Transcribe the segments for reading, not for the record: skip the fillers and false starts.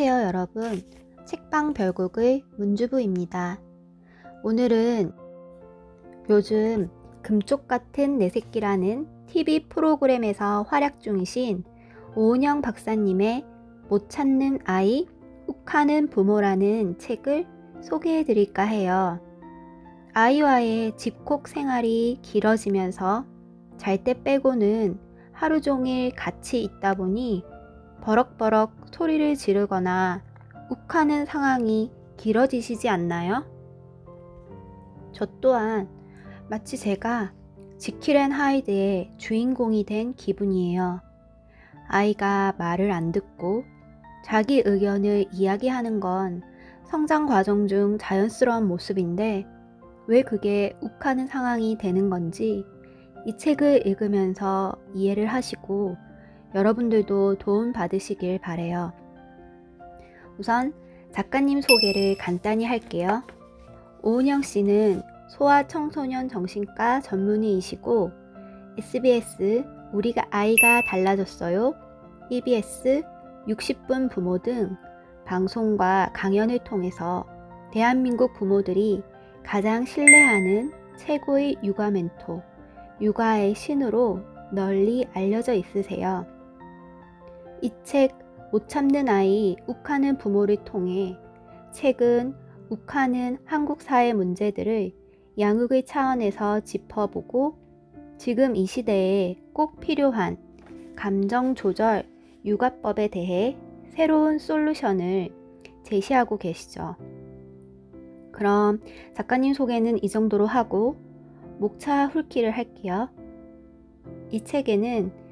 안녕하세요 여러분. 책방 별곡의 문주부입니다. 오늘은 요즘 금쪽 같은 내 새끼라는 TV 프로그램에서 활약 중이신 오은영 박사님의 못 찾는 아이, 욱하는 부모라는 책을 소개해 드릴까 해요. 아이와의 집콕 생활이 길어지면서 잘 때 빼고는 하루 종일 같이 있다 보니 버럭버럭 소리를 지르거나 욱하는 상황이 길어지시지 않나요? 저 또한 마치 제가 지킬 앤 하이드의 주인공이 된 기분이에요. 아이가 말을 안 듣고 자기 의견을 이야기하는 건 성장 과정 중 자연스러운 모습인데 왜 그게 욱하는 상황이 되는 건지 이 책을 읽으면서 이해를 하시고 여러분들도 도움 받으시길 바래요. 우선 작가님 소개를 간단히 할게요. 오은영 씨는 소아청소년 정신과 전문의이시고 SBS 아이가 달라졌어요, EBS 60분 부모 등 방송과 강연을 통해서 대한민국 부모들이 가장 신뢰하는 최고의 육아 멘토, 육아의 신으로 널리 알려져 있으세요. 이 책 못 참는 아이, 욱하는 부모를 통해 책은 욱하는 한국 사회 문제들을 양육의 차원에서 짚어보고 지금 이 시대에 꼭 필요한 감정조절 육아법에 대해 새로운 솔루션을 제시하고 계시죠. 그럼 작가님 소개는 이 정도로 하고 목차 훑기를 할게요. 이 책에는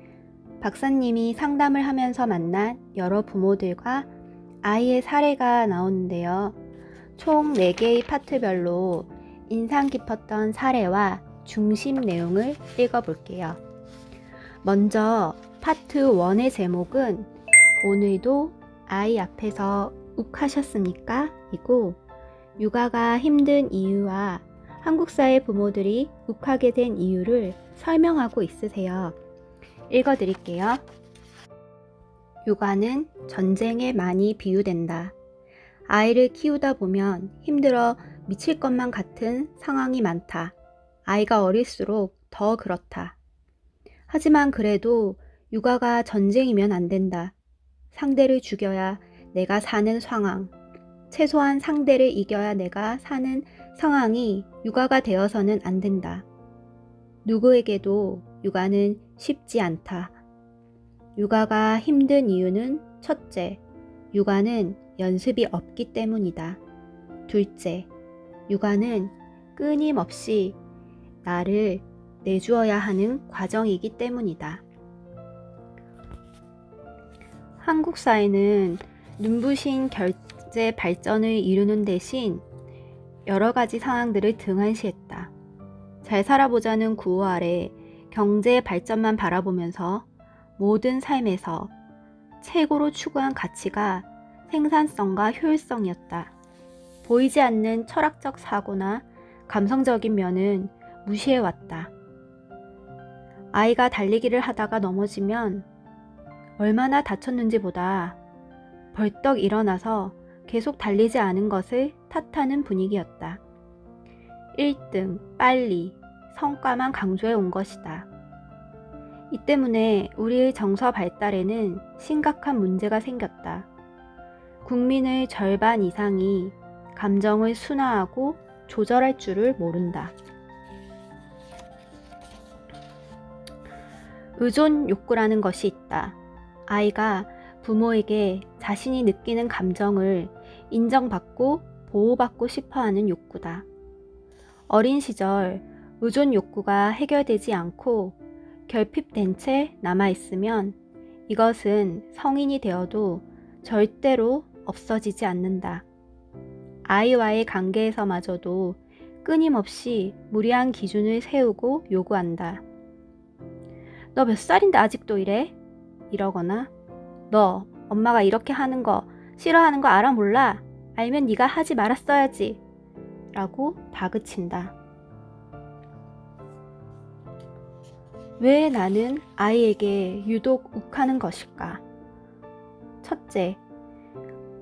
박사님이 상담을 하면서 만난 여러 부모들과 아이의 사례가 나오는데요. 총 4개의 파트별로 인상 깊었던 사례와 중심 내용을 읽어볼게요. 먼저 파트 1의 제목은 오늘도 아이 앞에서 욱하셨습니까? 이고 육아가 힘든 이유와 한국 사회 부모들이 욱하게 된 이유를 설명하고 있으세요. 읽어드릴게요. 육아는 전쟁에 많이 비유된다. 아이를 키우다 보면 힘들어 미칠 것만 같은 상황이 많다. 아이가 어릴수록 더 그렇다. 하지만 그래도 육아가 전쟁이면 안 된다. 상대를 죽여야 내가 사는 상황, 최소한 상대를 이겨야 내가 사는 상황이 육아가 되어서는 안 된다. 누구에게도 육아는 쉽지 않다. 육아가 힘든 이유는 첫째, 육아는 연습이 없기 때문이다. 둘째, 육아는 끊임없이 나를 내주어야 하는 과정이기 때문이다. 한국 사회는 눈부신 경제 발전을 이루는 대신 여러 가지 상황들을 등한시했다. 잘 살아보자는 구호 아래 경제 발전만 바라보면서 모든 삶에서 최고로 추구한 가치가 생산성과 효율성이었다. 보이지 않는 철학적 사고나 감성적인 면은 무시해왔다. 아이가 달리기를 하다가 넘어지면 얼마나 다쳤는지 보다 벌떡 일어나서 계속 달리지 않은 것을 탓하는 분위기였다. 1등, 빨리, 성과만 강조해 온 것이다. 이 때문에 우리의 정서 발달에는 심각한 문제가 생겼다. 국민의 절반 이상이 감정을 순화하고 조절할 줄을 모른다. 의존 욕구라는 것이 있다. 아이가 부모에게 자신이 느끼는 감정을 인정받고 보호받고 싶어하는 욕구다. 어린 시절 의존 욕구가 해결되지 않고 결핍된 채 남아있으면 이것은 성인이 되어도 절대로 없어지지 않는다. 아이와의 관계에서마저도 끊임없이 무리한 기준을 세우고 요구한다. 너 몇 살인데 아직도 이래? 이러거나 너 엄마가 이렇게 하는 거 싫어하는 거 알아 몰라? 알면 네가 하지 말았어야지 라고 다그친다. 왜 나는 아이에게 유독 욱하는 것일까? 첫째,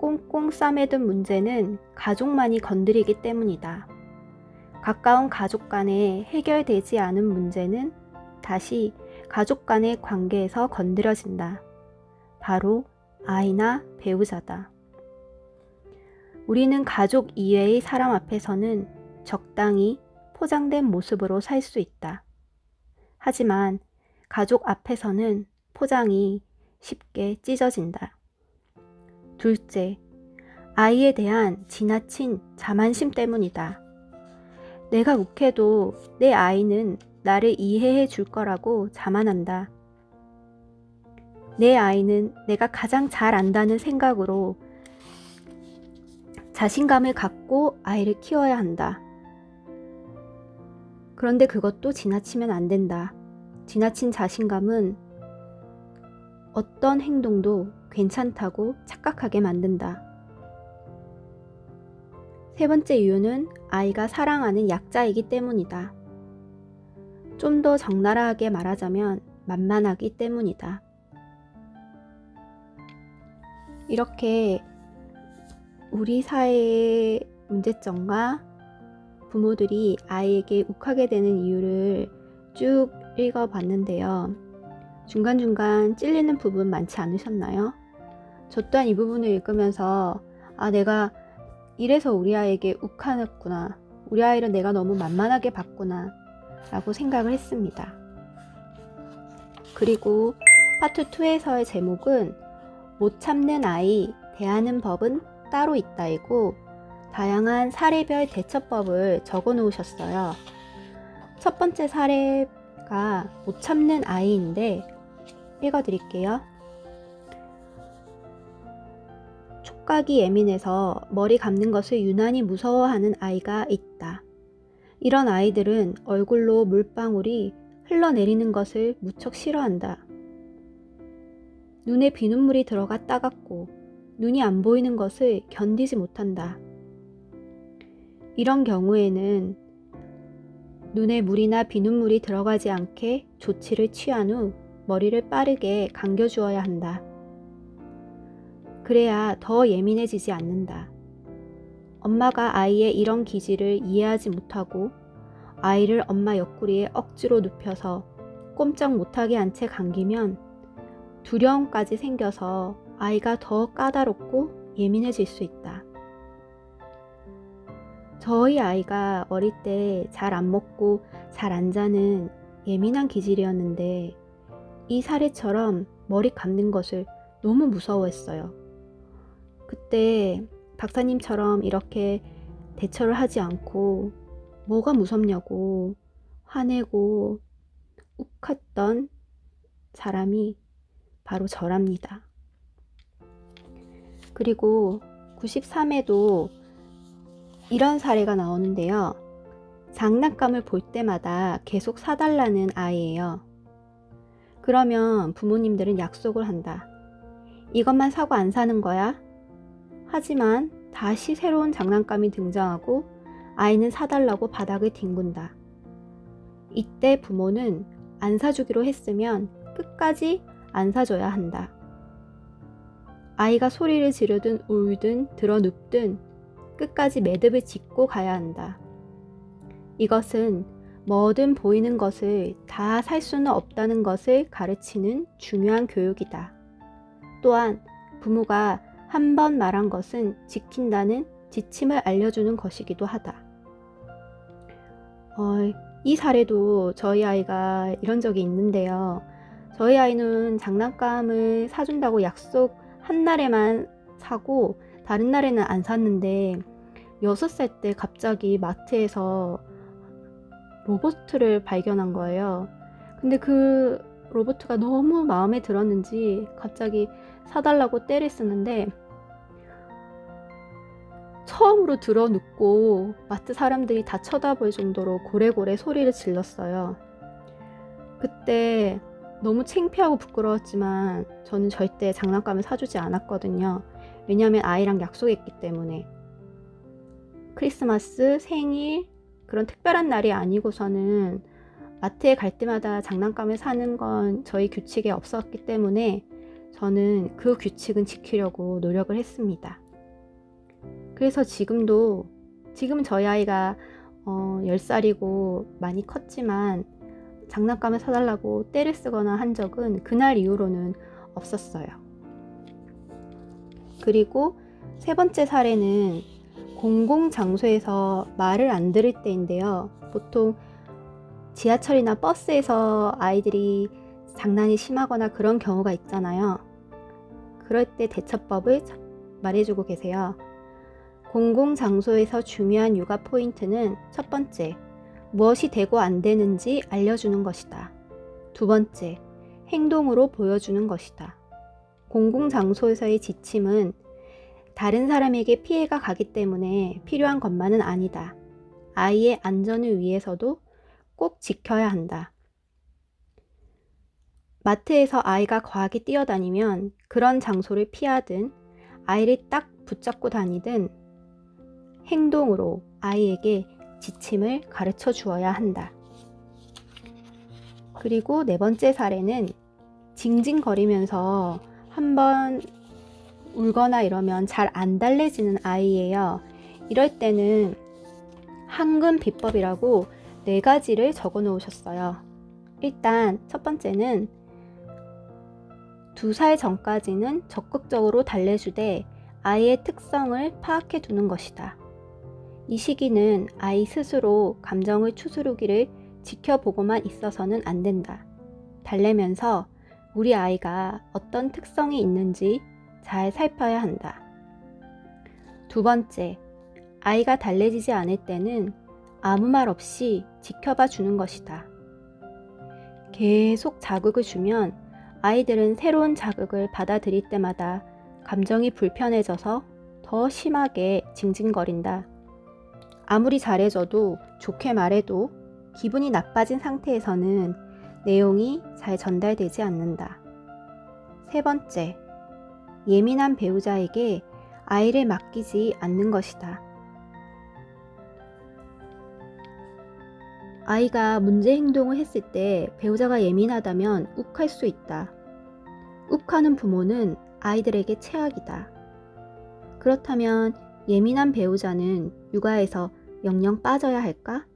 꽁꽁 싸매든 문제는 가족만이 건드리기 때문이다. 가까운 가족 간에 해결되지 않은 문제는 다시 가족 간의 관계에서 건드려진다. 바로 아이나 배우자다. 우리는 가족 이외의 사람 앞에서는 적당히 포장된 모습으로 살 수 있다. 하지만 가족 앞에서는 포장이 쉽게 찢어진다. 둘째, 아이에 대한 지나친 자만심 때문이다. 내가 욱해도 내 아이는 나를 이해해 줄 거라고 자만한다. 내 아이는 내가 가장 잘 안다는 생각으로 자신감을 갖고 아이를 키워야 한다. 그런데 그것도 지나치면 안 된다. 지나친 자신감은 어떤 행동도 괜찮다고 착각하게 만든다. 세 번째 이유는 아이가 사랑하는 약자이기 때문이다. 좀 더 적나라하게 말하자면 만만하기 때문이다. 이렇게 우리 사회의 문제점과 부모들이 아이에게 욱하게 되는 이유를 쭉 읽어봤는데요. 중간중간 찔리는 부분 많지 않으셨나요? 저 또한 이 부분을 읽으면서 내가 이래서 우리 아이에게 욱하였구나. 우리 아이를 내가 너무 만만하게 봤구나 라고 생각을 했습니다. 그리고 파트 2에서의 제목은 못 참는 아이 대하는 법은 따로 있다이고 다양한 사례별 대처법을 적어 놓으셨어요. 첫 번째 사례가 못 참는 아이인데 읽어드릴게요. 촉각이 예민해서 머리 감는 것을 유난히 무서워하는 아이가 있다. 이런 아이들은 얼굴로 물방울이 흘러내리는 것을 무척 싫어한다. 눈에 비눗물이 들어가 따갑고 눈이 안 보이는 것을 견디지 못한다. 이런 경우에는 눈에 물이나 비눗물이 들어가지 않게 조치를 취한 후 머리를 빠르게 감겨주어야 한다. 그래야 더 예민해지지 않는다. 엄마가 아이의 이런 기질을 이해하지 못하고 아이를 엄마 옆구리에 억지로 눕혀서 꼼짝 못하게 한 채 감기면 두려움까지 생겨서 아이가 더 까다롭고 예민해질 수 있다. 저희 아이가 어릴 때 잘 안 먹고 잘 안 자는 예민한 기질이었는데 이 사례처럼 머리 감는 것을 너무 무서워했어요. 그때 박사님처럼 이렇게 대처를 하지 않고 뭐가 무섭냐고 화내고 욱했던 사람이 바로 저랍니다. 그리고 93에도 이런 사례가 나오는데요. 장난감을 볼 때마다 계속 사달라는 아이예요. 그러면 부모님들은 약속을 한다. 이것만 사고 안 사는 거야? 하지만 다시 새로운 장난감이 등장하고 아이는 사달라고 바닥을 뒹군다. 이때 부모는 안 사주기로 했으면 끝까지 안 사줘야 한다. 아이가 소리를 지르든 울든 들어 눕든 끝까지 매듭을 짓고 가야 한다. 이것은 뭐든 보이는 것을 다 살 수는 없다는 것을 가르치는 중요한 교육이다. 또한 부모가 한 번 말한 것은 지킨다는 지침을 알려주는 것이기도 하다. 이 사례도 저희 아이가 이런 적이 있는데요. 저희 아이는 장난감을 사준다고 약속 한 날에만 사고 다른 날에는 안 샀는데 6살 때 갑자기 마트에서 로봇을 발견한 거예요. 근데 그 로봇가 너무 마음에 들었는지 갑자기 사달라고 떼를 쓰는데 처음으로 들어 눕고 마트 사람들이 다 쳐다볼 정도로 고래고래 소리를 질렀어요. 그때 너무 창피하고 부끄러웠지만 저는 절대 장난감을 사주지 않았거든요. 왜냐하면 아이랑 약속했기 때문에. 크리스마스, 생일 그런 특별한 날이 아니고서는 마트에 갈 때마다 장난감을 사는 건 저희 규칙에 없었기 때문에 저는 그 규칙은 지키려고 노력을 했습니다. 그래서 지금은 저희 아이가 10살이고 많이 컸지만 장난감을 사달라고 떼를 쓰거나 한 적은 그날 이후로는 없었어요. 그리고 세 번째 사례는 공공장소에서 말을 안 들을 때인데요. 보통 지하철이나 버스에서 아이들이 장난이 심하거나 그런 경우가 있잖아요. 그럴 때 대처법을 말해주고 계세요. 공공장소에서 중요한 육아 포인트는 첫 번째, 무엇이 되고 안 되는지 알려주는 것이다. 두 번째, 행동으로 보여주는 것이다. 공공장소에서의 지침은 다른 사람에게 피해가 가기 때문에 필요한 것만은 아니다. 아이의 안전을 위해서도 꼭 지켜야 한다. 마트에서 아이가 과하게 뛰어다니면 그런 장소를 피하든 아이를 딱 붙잡고 다니든 행동으로 아이에게 지침을 가르쳐 주어야 한다. 그리고 네 번째 사례는 징징거리면서 한번 울거나 이러면 잘 안 달래지는 아이예요. 이럴 때는 한금 비법이라고 4가지를 적어 놓으셨어요. 일단 첫 번째는 2살 전까지는 적극적으로 달래주되 아이의 특성을 파악해 두는 것이다. 이 시기는 아이 스스로 감정을 추스르기를 지켜보고만 있어서는 안 된다. 달래면서 우리 아이가 어떤 특성이 있는지 잘 살펴야 한다. 두 번째, 아이가 달래지지 않을 때는 아무 말 없이 지켜봐 주는 것이다. 계속 자극을 주면 아이들은 새로운 자극을 받아들일 때마다 감정이 불편해져서 더 심하게 징징거린다. 아무리 잘해줘도 좋게 말해도 기분이 나빠진 상태에서는 내용이 잘 전달되지 않는다. 세 번째, 예민한 배우자에게 아이를 맡기지 않는 것이다. 아이가 문제 행동을 했을 때 배우자가 예민하다면 욱할 수 있다. 욱하는 부모는 아이들에게 최악이다. 그렇다면 예민한 배우자는 육아에서 영영 빠져야 할까?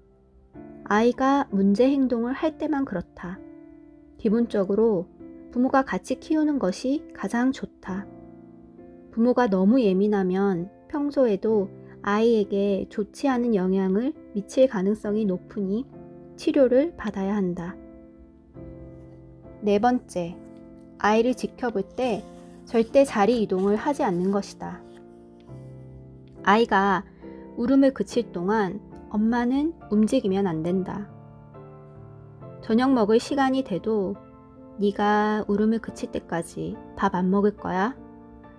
아이가 문제 행동을 할 때만 그렇다. 기본적으로 부모가 같이 키우는 것이 가장 좋다. 부모가 너무 예민하면 평소에도 아이에게 좋지 않은 영향을 미칠 가능성이 높으니 치료를 받아야 한다. 네 번째, 아이를 지켜볼 때 절대 자리 이동을 하지 않는 것이다. 아이가 울음을 그칠 동안 엄마는 움직이면 안 된다. 저녁 먹을 시간이 돼도 네가 울음을 그칠 때까지 밥 안 먹을 거야?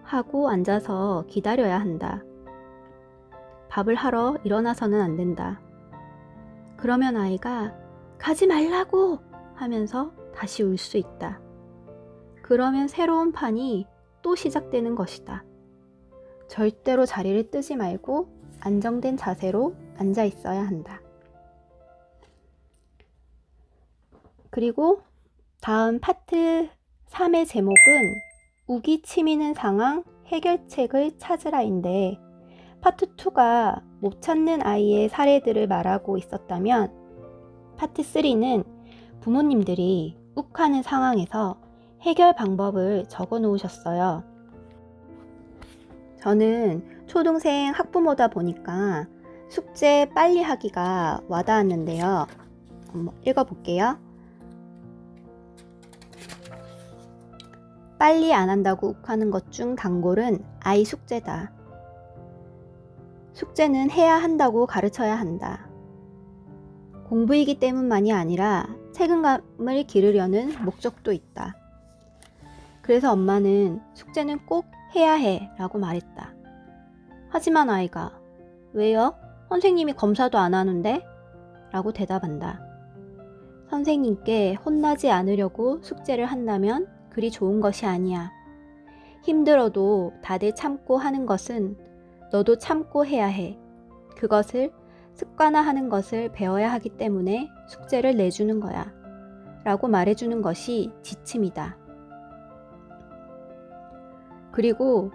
하고 앉아서 기다려야 한다. 밥을 하러 일어나서는 안 된다. 그러면 아이가 가지 말라고 하면서 다시 울 수 있다. 그러면 새로운 판이 또 시작되는 것이다. 절대로 자리를 뜨지 말고 안정된 자세로 앉아 있어야 한다. 그리고 다음 파트 3의 제목은 우기 치미는 상황 해결책을 찾으라인데 파트 2가 못 찾는 아이의 사례들을 말하고 있었다면 파트 3는 부모님들이 욱하는 상황에서 해결 방법을 적어 놓으셨어요. 저는 초등생 학부모다 보니까 숙제 빨리 하기가 와닿았는데요. 한번 읽어볼게요. 빨리 안 한다고 욱하는 것 중 단골은 아이 숙제다. 숙제는 해야 한다고 가르쳐야 한다. 공부이기 때문만이 아니라 책임감을 기르려는 목적도 있다. 그래서 엄마는 숙제는 꼭 해야 해 라고 말했다. 하지만 아이가 왜요? 선생님이 검사도 안 하는데? 라고 대답한다. 선생님께 혼나지 않으려고 숙제를 한다면 그리 좋은 것이 아니야. 힘들어도 다들 참고 하는 것은 너도 참고 해야 해. 그것을 습관화하는 것을 배워야 하기 때문에 숙제를 내주는 거야. 라고 말해주는 것이 지침이다. 그리고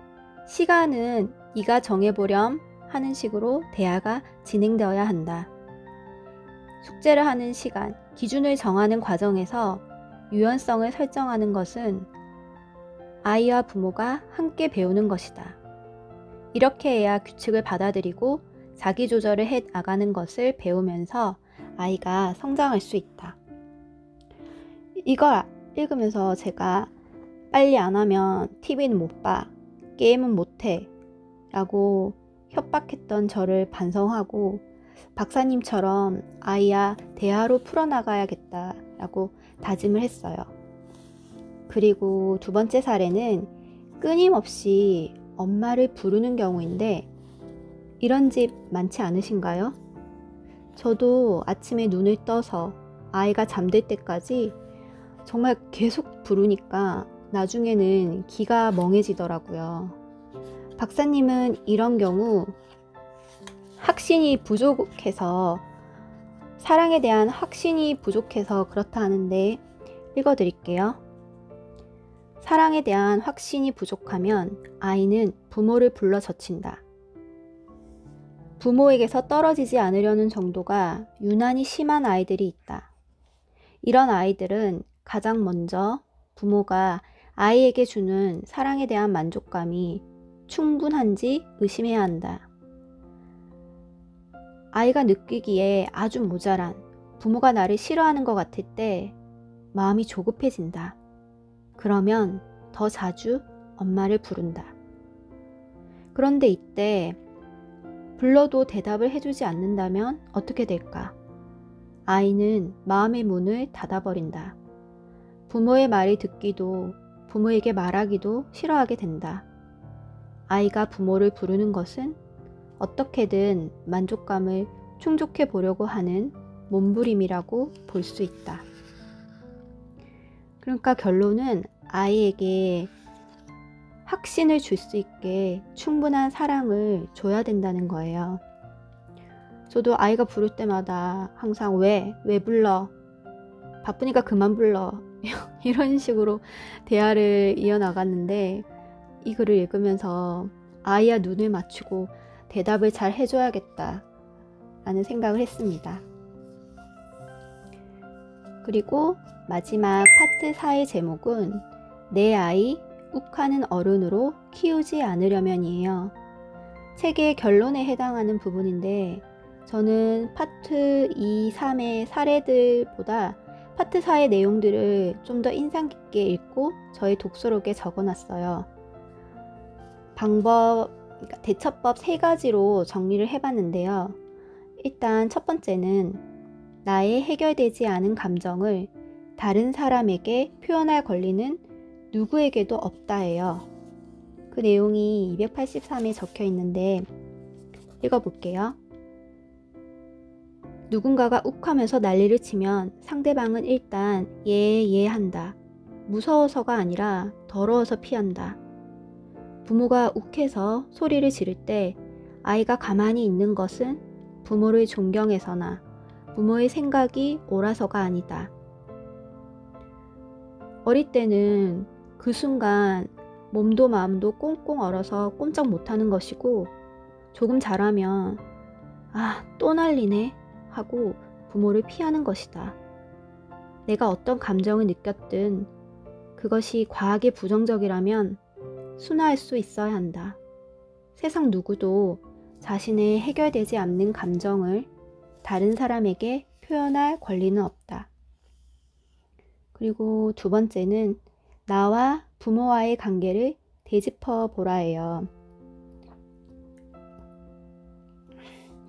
시간은 네가 정해보렴 하는 식으로 대화가 진행되어야 한다. 숙제를 하는 시간, 기준을 정하는 과정에서 유연성을 설정하는 것은 아이와 부모가 함께 배우는 것이다. 이렇게 해야 규칙을 받아들이고 자기 조절을 해 나가는 것을 배우면서 아이가 성장할 수 있다. 이걸 읽으면서 제가 빨리 안 하면 TV는 못 봐, 게임은 못 해 라고 협박했던 저를 반성하고 박사님처럼 아이와 대화로 풀어나가야겠다 라고 다짐을 했어요. 그리고 두 번째 사례는 끊임없이 엄마를 부르는 경우인데 이런 집 많지 않으신가요? 저도 아침에 눈을 떠서 아이가 잠들 때까지 정말 계속 부르니까 나중에는 귀가 멍해지더라고요. 박사님은 이런 경우 확신이 부족해서 사랑에 대한 확신이 부족해서 그렇다 하는데 읽어드릴게요. 사랑에 대한 확신이 부족하면 아이는 부모를 불러 젖힌다. 부모에게서 떨어지지 않으려는 정도가 유난히 심한 아이들이 있다. 이런 아이들은 가장 먼저 부모가 아이에게 주는 사랑에 대한 만족감이 충분한지 의심해야 한다. 아이가 느끼기에 아주 모자란 부모가 나를 싫어하는 것 같을 때 마음이 조급해진다. 그러면 더 자주 엄마를 부른다. 그런데 이때 불러도 대답을 해주지 않는다면 어떻게 될까? 아이는 마음의 문을 닫아버린다. 부모의 말을 듣기도 부모에게 말하기도 싫어하게 된다. 아이가 부모를 부르는 것은 어떻게든 만족감을 충족해 보려고 하는 몸부림이라고 볼 수 있다. 그러니까 결론은 아이에게 확신을 줄 수 있게 충분한 사랑을 줘야 된다는 거예요. 저도 아이가 부를 때마다 항상 왜 불러? 바쁘니까 그만 불러. 이런 식으로 대화를 이어나갔는데 이 글을 읽으면서 아이와 눈을 맞추고 대답을 잘 해줘야겠다 라는 생각을 했습니다. 그리고 마지막 파트 4의 제목은 내 아이 욱하는 어른으로 키우지 않으려면이에요. 책의 결론에 해당하는 부분인데 저는 파트 2, 3의 사례들보다 파트 4의 내용들을 좀 더 인상 깊게 읽고 저희 독서록에 적어놨어요. 대처법 3가지로 정리를 해봤는데요. 일단 첫 번째는 나의 해결되지 않은 감정을 다른 사람에게 표현할 권리는 누구에게도 없다예요. 그 내용이 283에 적혀 있는데 읽어볼게요. 누군가가 욱하면서 난리를 치면 상대방은 일단 예 한다. 무서워서가 아니라 더러워서 피한다. 부모가 욱해서 소리를 지를 때 아이가 가만히 있는 것은 부모를 존경해서나 부모의 생각이 옳아서가 아니다. 어릴 때는 그 순간 몸도 마음도 꽁꽁 얼어서 꼼짝 못하는 것이고 조금 자라면 또 난리네 하고 부모를 피하는 것이다. 내가 어떤 감정을 느꼈든 그것이 과하게 부정적이라면 순화할 수 있어야 한다. 세상 누구도 자신의 해결되지 않는 감정을 다른 사람에게 표현할 권리는 없다. 그리고 두 번째는 나와 부모와의 관계를 되짚어 보라예요.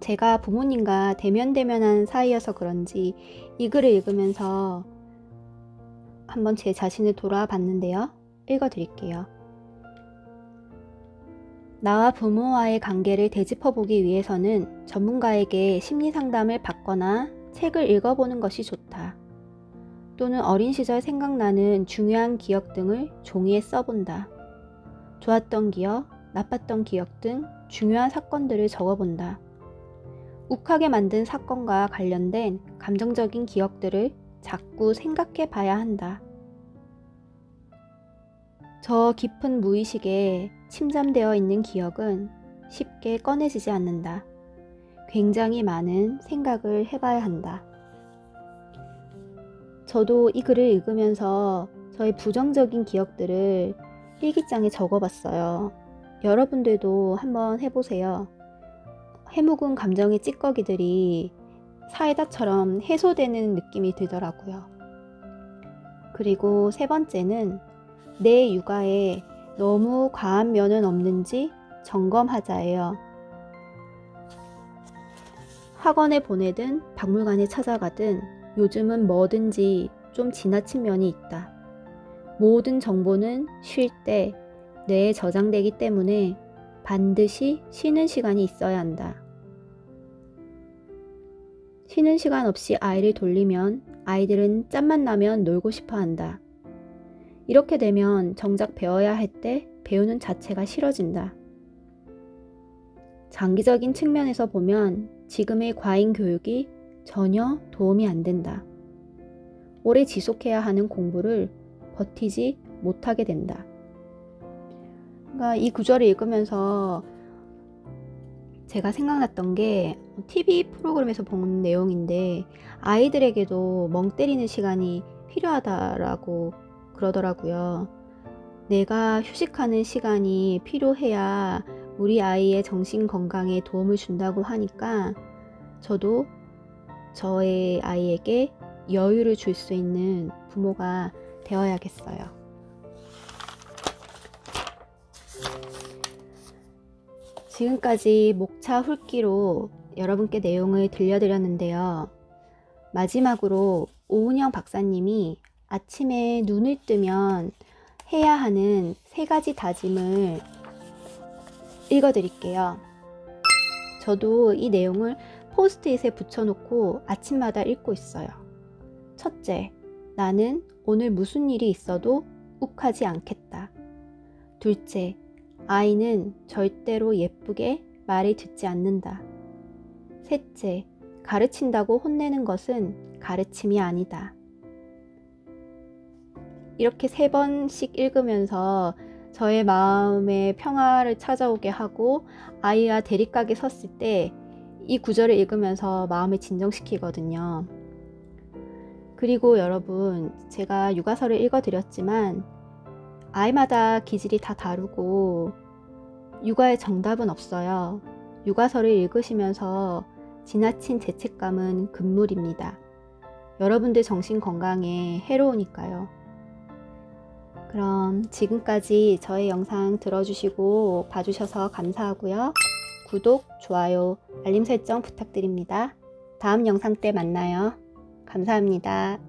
제가 부모님과 대면대면한 사이여서 그런지 이 글을 읽으면서 한번 제 자신을 돌아봤는데요. 읽어드릴게요. 나와 부모와의 관계를 되짚어보기 위해서는 전문가에게 심리상담을 받거나 책을 읽어보는 것이 좋다. 또는 어린 시절 생각나는 중요한 기억 등을 종이에 써본다. 좋았던 기억, 나빴던 기억 등 중요한 사건들을 적어본다. 욱하게 만든 사건과 관련된 감정적인 기억들을 자꾸 생각해 봐야 한다. 저 깊은 무의식에 침잠되어 있는 기억은 쉽게 꺼내지지 않는다. 굉장히 많은 생각을 해봐야 한다. 저도 이 글을 읽으면서 저의 부정적인 기억들을 일기장에 적어봤어요. 여러분들도 한번 해보세요. 해묵은 감정의 찌꺼기들이 사이다처럼 해소되는 느낌이 들더라고요. 그리고 세 번째는 내 육아에 너무 과한 면은 없는지 점검하자예요. 학원에 보내든 박물관에 찾아가든 요즘은 뭐든지 좀 지나친 면이 있다. 모든 정보는 쉴 때 뇌에 저장되기 때문에 반드시 쉬는 시간이 있어야 한다. 쉬는 시간 없이 아이를 돌리면 아이들은 짬만 나면 놀고 싶어 한다. 이렇게 되면 정작 배워야 할 때 배우는 자체가 싫어진다. 장기적인 측면에서 보면 지금의 과잉 교육이 전혀 도움이 안 된다. 오래 지속해야 하는 공부를 버티지 못하게 된다. 그러니까 이 구절을 읽으면서 제가 생각났던 게 TV 프로그램에서 본 내용인데 아이들에게도 멍 때리는 시간이 필요하다라고 그러더라고요. 내가 휴식하는 시간이 필요해야 우리 아이의 정신 건강에 도움을 준다고 하니까 저도 저의 아이에게 여유를 줄 수 있는 부모가 되어야겠어요. 지금까지 목차 훑기로 여러분께 내용을 들려드렸는데요. 마지막으로 오은영 박사님이 아침에 눈을 뜨면 해야 하는 3가지 다짐을 읽어드릴게요. 저도 이 내용을 포스트잇에 붙여놓고 아침마다 읽고 있어요. 첫째, 나는 오늘 무슨 일이 있어도 욱하지 않겠다. 둘째, 아이는 절대로 예쁘게 말을 듣지 않는다. 셋째, 가르친다고 혼내는 것은 가르침이 아니다. 이렇게 3번씩 읽으면서 저의 마음에 평화를 찾아오게 하고 아이와 대립각에 섰을 때 이 구절을 읽으면서 마음을 진정시키거든요. 그리고 여러분, 제가 육아서를 읽어드렸지만 아이마다 기질이 다 다르고 육아의 정답은 없어요. 육아서를 읽으시면서 지나친 죄책감은 금물입니다. 여러분들 정신 건강에 해로우니까요. 그럼 지금까지 저의 영상 들어주시고 봐주셔서 감사하고요. 구독, 좋아요, 알림 설정 부탁드립니다. 다음 영상 때 만나요. 감사합니다.